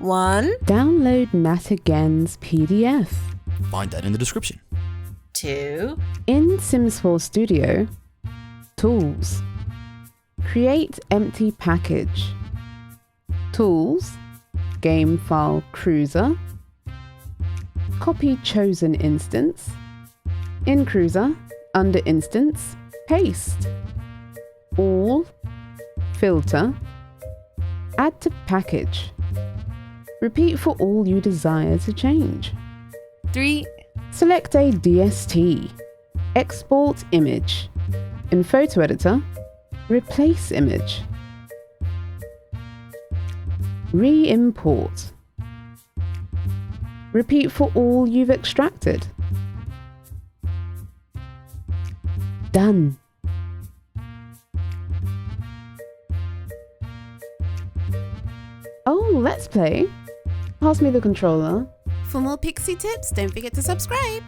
1. Download Nat Again's PDF. Find that in the description. 2. In Sims 4 Studio, Tools. Create empty package. Tools, Game File Cruiser. Copy chosen instance. In Cruiser, under Instance, paste. All, filter. Add to package. Repeat for all you desire to change. 3. Select a DST. Export image. In Photo Editor, replace image. Re-import. Repeat for all you've extracted. Done. Oh, let's play. Pass me the controller. For more Pixie tips, don't forget to subscribe.